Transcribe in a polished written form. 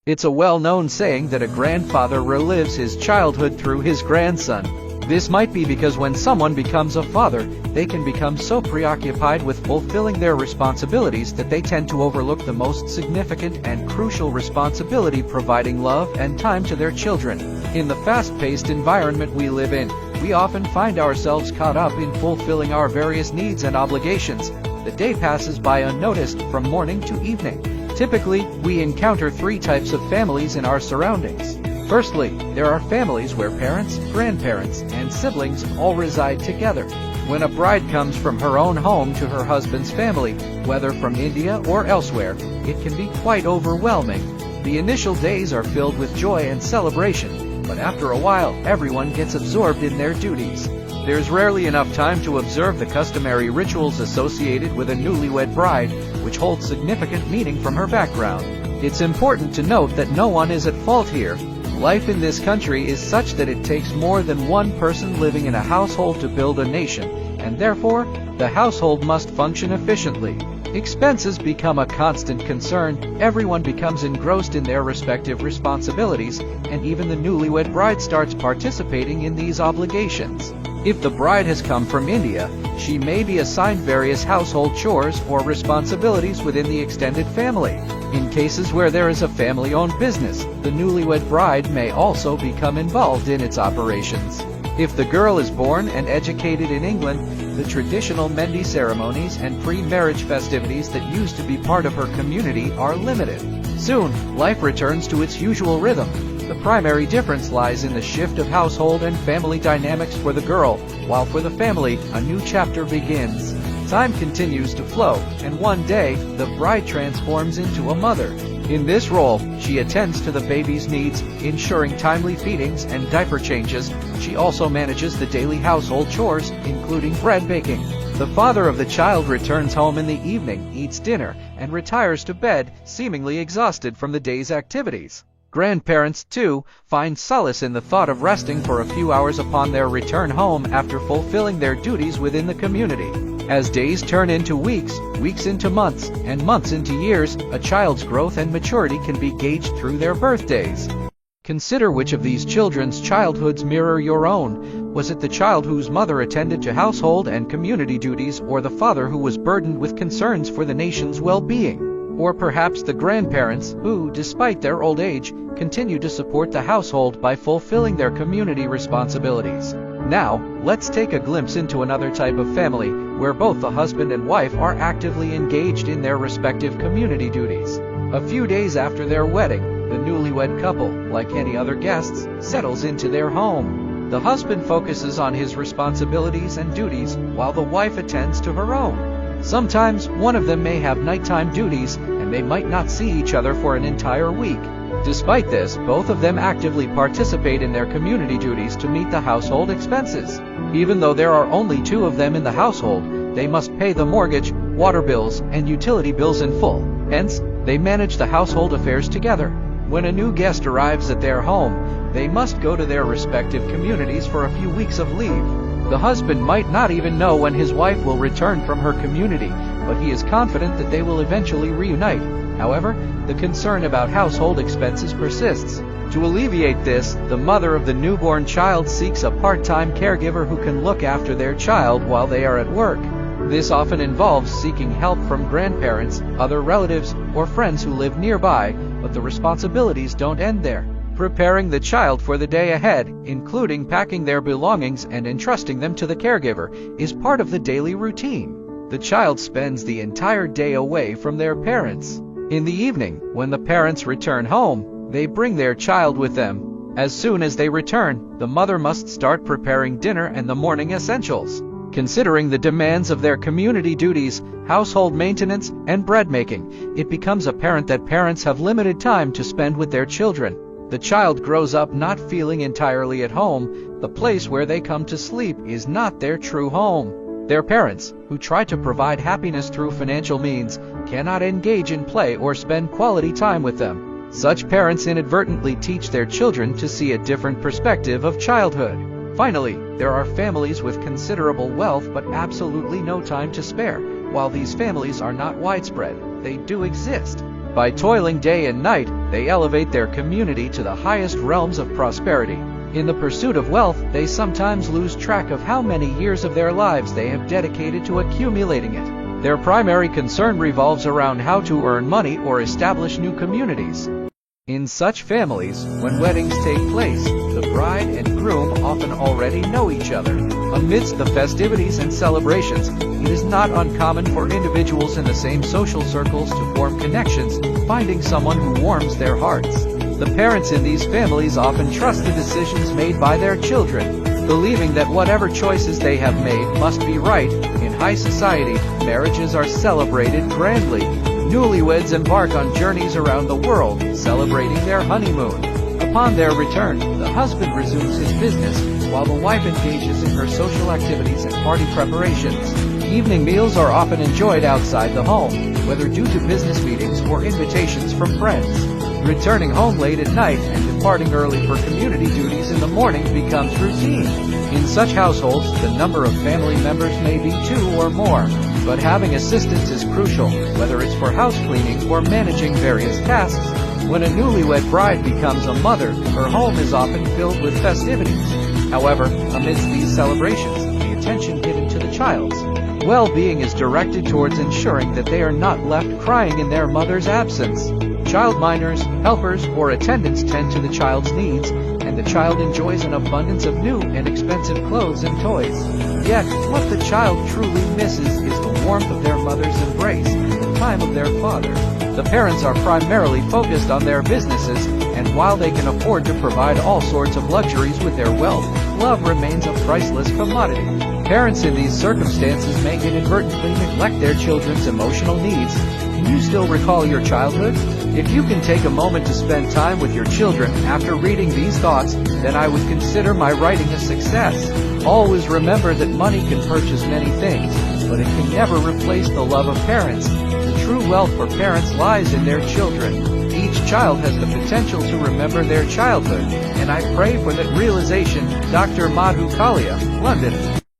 It's a well-known saying that a grandfather relives his childhood through his grandson. This might be because when someone becomes a father, they can become so preoccupied with fulfilling their responsibilities that they tend to overlook the most significant and crucial responsibility: providing love and time to their children. In the fast-paced environment we live in, we often find ourselves caught up in fulfilling our various needs and obligations. The day passes by unnoticed from morning to evening. Typically, we encounter three types of families in our surroundings. Firstly, there are families where parents, grandparents, and siblings all reside together. When a bride comes from her own home to her husband's family, whether from India or elsewhere, it can be quite overwhelming. The initial days are filled with joy and celebration, but after a while, everyone gets absorbed in their duties. There's rarely enough time to observe the customary rituals associated with a newlywed bride, which holds significant meaning from her background. It's important to note that no one is at fault here. Life in this country is such that it takes more than one person living in a household to build a nation, and therefore, the household must function efficiently. Expenses become a constant concern, everyone becomes engrossed in their respective responsibilities, and even the newlywed bride starts participating in these obligations. If the bride has come from India, she may be assigned various household chores or responsibilities within the extended family. In cases where there is a family-owned business, the newlywed bride may also become involved in its operations. If the girl is born and educated in England, the traditional Mendi ceremonies and pre-marriage festivities that used to be part of her community are limited. Soon, life returns to its usual rhythm. The primary difference lies in the shift of household and family dynamics for the girl, while for the family, a new chapter begins. Time continues to flow, and one day, the bride transforms into a mother. In this role, she attends to the baby's needs, ensuring timely feedings and diaper changes. She also manages the daily household chores, including bread baking. The father of the child returns home in the evening, eats dinner, and retires to bed, seemingly exhausted from the day's activities. Grandparents, too, find solace in the thought of resting for a few hours upon their return home after fulfilling their duties within the community. As days turn into weeks, weeks into months, and months into years, a child's growth and maturity can be gauged through their birthdays. Consider which of these children's childhoods mirror your own. Was it the child whose mother attended to household and community duties, or the father who was burdened with concerns for the nation's well-being? Or perhaps the grandparents who, despite their old age, continue to support the household by fulfilling their community responsibilities. Now, let's take a glimpse into another type of family, where both the husband and wife are actively engaged in their respective community duties. A few days after their wedding, the newlywed couple, like any other guests, settles into their home. The husband focuses on his responsibilities and duties, while the wife attends to her own. Sometimes, one of them may have nighttime duties, and they might not see each other for an entire week. Despite this, both of them actively participate in their community duties to meet the household expenses. Even though there are only two of them in the household, they must pay the mortgage, water bills, and utility bills in full. Hence, they manage the household affairs together. When a new guest arrives at their home, they must go to their respective communities for a few weeks of leave. The husband might not even know when his wife will return from her community, but he is confident that they will eventually reunite. However, the concern about household expenses persists. To alleviate this, the mother of the newborn child seeks a part-time caregiver who can look after their child while they are at work. This often involves seeking help from grandparents, other relatives, or friends who live nearby, but the responsibilities don't end there. Preparing the child for the day ahead, including packing their belongings and entrusting them to the caregiver, is part of the daily routine. The child spends the entire day away from their parents. In the evening, when the parents return home, they bring their child with them. As soon as they return, the mother must start preparing dinner and the morning essentials. Considering the demands of their community duties, household maintenance, and bread making, it becomes apparent that parents have limited time to spend with their children. The child grows up not feeling entirely at home. The place where they come to sleep is not their true home. Their parents, who try to provide happiness through financial means, cannot engage in play or spend quality time with them. Such parents inadvertently teach their children to see a different perspective of childhood. Finally, there are families with considerable wealth but absolutely no time to spare. While these families are not widespread, they do exist. By toiling day and night, they elevate their community to the highest realms of prosperity. In the pursuit of wealth, they sometimes lose track of how many years of their lives they have dedicated to accumulating it. Their primary concern revolves around how to earn money or establish new communities. In such families, when weddings take place, the bride and groom often already know each other. Amidst the festivities and celebrations, it is not uncommon for individuals in the same social circles to form connections, finding someone who warms their hearts. The parents in these families often trust the decisions made by their children, believing that whatever choices they have made must be right. In high society, marriages are celebrated grandly. Newlyweds embark on journeys around the world, celebrating their honeymoon. Upon their return, the husband resumes his business, while the wife engages in her social activities and party preparations. Evening meals are often enjoyed outside the home, whether due to business meetings or invitations from friends. Returning home late at night and departing early for community duties in the morning becomes routine. In such households, the number of family members may be 2 or more, but having assistance is crucial, whether it's for house cleaning or managing various tasks. When a newlywed bride becomes a mother, her home is often filled with festivities. However, amidst these celebrations, the attention given to the child's well-being is directed towards ensuring that they are not left crying in their mother's absence. Childminders, helpers, or attendants tend to the child's needs, and the child enjoys an abundance of new and expensive clothes and toys. Yet, what the child truly misses is the warmth of their mother's embrace and the time of their father. The parents are primarily focused on their businesses, and while they can afford to provide all sorts of luxuries with their wealth, love remains a priceless commodity. Parents in these circumstances may inadvertently neglect their children's emotional needs. Can you still recall your childhood? If you can take a moment to spend time with your children after reading these thoughts, then I would consider my writing a success. Always remember that money can purchase many things, but it can never replace the love of parents. The true wealth for parents lies in their children. Each child has the potential to remember their childhood, and I pray for that realization. Dr. Madhu Kalia, London.